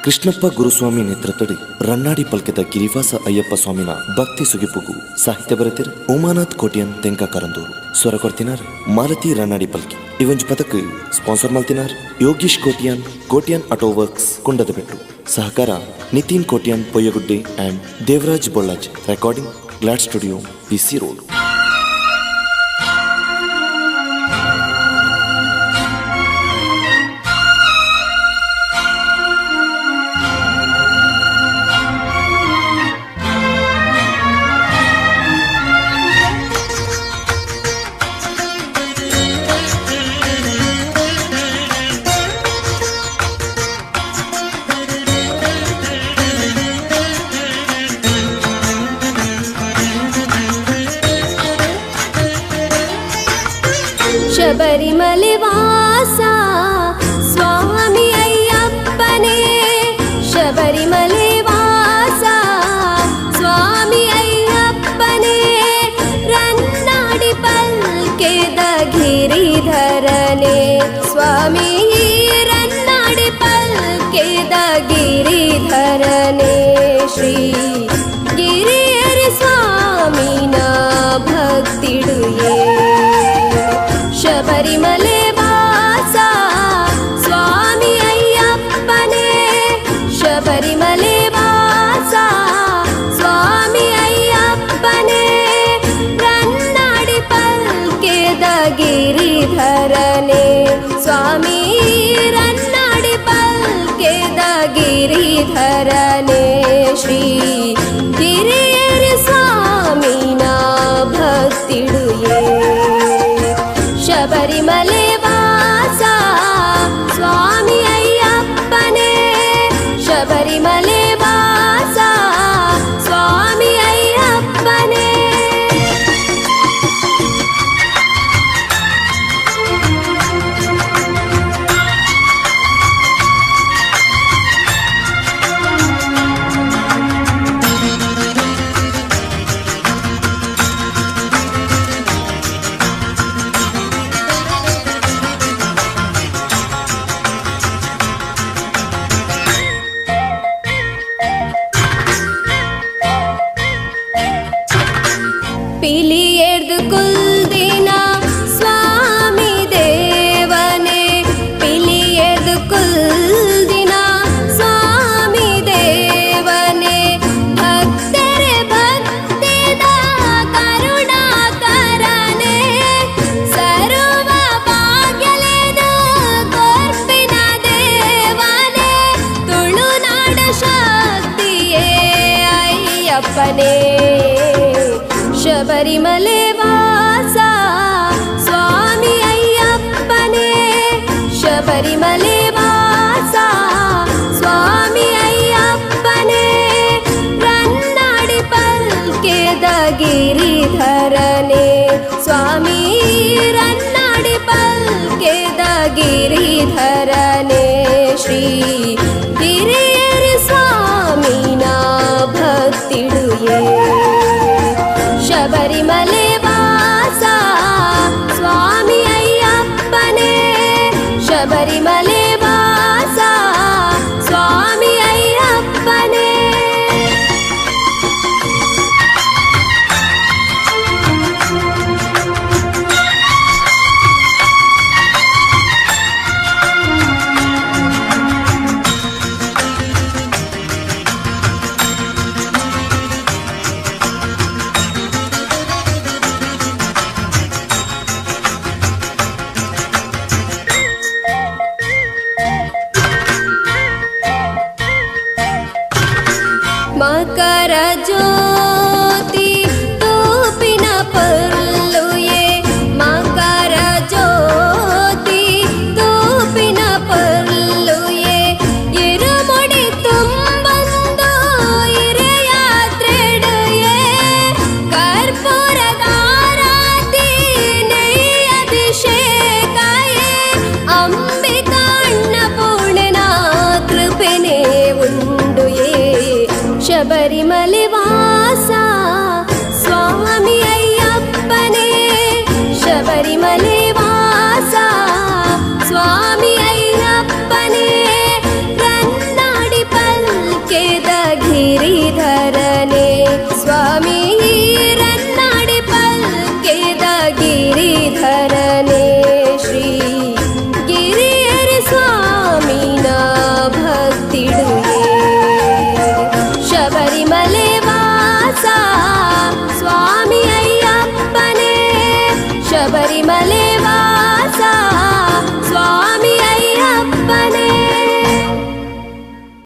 ಕೃಷ್ಣಪ್ಪ ಗುರುಸ್ವಾಮಿ ನೇತೃತ್ವಡಿ ರನ್ನಾಡಿ ಪಲ್ಕೆದ ಗಿರಿವಾಸ ಅಯ್ಯಪ್ಪ ಸ್ವಾಮಿನ ಭಕ್ತಿ ಸುಗಿಪುಗು ಸಾಹಿತ್ಯ ಬರೆತಿರ್ ಉಮಾನಾಥ್ ಕೋಟಿಯನ್ ತೆಂಕ ಕರಂದೂರು ಸ್ವರ ಕೊಡ್ತಿನಾರ್ ಮಾಲತಿ ರನ್ನಾಡಿ ಪಲ್ಕಿ ಇವೊಂಜಿ ಪದಕ್ ಸ್ಪಾನ್ಸರ್ ಮಲ್ತಿನಾರ್ ಯೋಗೀಶ್ ಕೋಟಿಯನ್ ಆಟೋ ವರ್ಕ್ಸ್ ಕುಂಡದಬೆಟ್ಟು ಸಹಕಾರ Nitin Kotian Poyyagudde and Devaraj Bollaj recording glad studio PC road. Sabarimale ವಾಸ ಸ್ವಾಮಿ ಅಯ್ಯಪ್ಪನೇ, ಶಬರಿಮಲೆ ವಾಸ ಸ್ವಾಮಿ ಅಯ್ಯಪ್ಪನೇ, ರನ್ನಾಡಿ ಪಲ್ಕೆದ ಗಿರಿಧರನೇ ಸ್ವಾಮಿ, ರನ್ನಾಡಿ ಪಲ್ಕೆದ ಗಿರಿಧರನೇ ಶ್ರೀ ಗಿರಿಯರಿ ಸ್ವಾಮಿನ ಭಕ್ತಿಡುಯೇ. ಶಬರಿಮಲೆ ವಾಸ ಸ್ವಾಮಿ ಅಯ್ಯಪ್ಪನೇ, ಶಬರಿಮಲೆ ವಾಸ ಸ್ವಾಮಿ ಅಯ್ಯಪ್ಪನೇ, ರನ್ನಾಡಿ ಪಲ್ಕೆದ ಗಿರಿಧರನೇ ಸ್ವಾಮಿ, ರನ್ನಾಡಿ ಪಲ್ಕೆದ ಗಿರಿಧರನೇ ಶ್ರೀ ಗಿರಿಯರಿ ಸ್ವಾಮಿನ ಭಕ್ತಿಡುಯೇ. ಶಬರಿಮಲೆ ವಾಸ ಸ್ವಾಮಿ ಅಯ್ಯಪ್ಪನೇ, ಶಬರಿಮಲೆ ವಾಸ ಸ್ವಾಮಿ ಅಯ್ಯಪ್ಪನೇ. ಪಿಲಿ ಎಡ್ದು ಕುಲ್ದಿನ ಸ್ವಾಮಿ ದೇವನೇ, ಪಿಲಿ ಎಡ್ದು ಕುಲ್ದಿನ ಸ್ವಾಮಿ ದೇವನೇ, ಭಕ್ತರೆ ಭಕ್ತಿದ ಕರುಣಾಕರನೇ, ಸರ್ವ ಭಾಗ್ಯಲೆದು ಕೊರ್ಪಿನ ದೇವನೇ, ತುಳುನಾಡ ಶಕ್ತಿಯೇ ಅಯ್ಯಪ್ಪನೇ. ಶಬರಿಮಲೆ ವಾಸ ಸ್ವಾಮಿ ಅಯ್ಯಪ್ಪನೇ, ಶಬರಿಮಲೆ ವಾಸ ಸ್ವಾಮಿ ಅಯ್ಯಪ್ಪನೇ, ರನ್ನಾಡಿ ಪಲ್ಕೆದ ಗಿರಿಧರನೇ ಸ್ವಾಮಿ, ರನ್ನಾಡಿ ಪಲ್ಕೆದ ಗಿರಿಧರ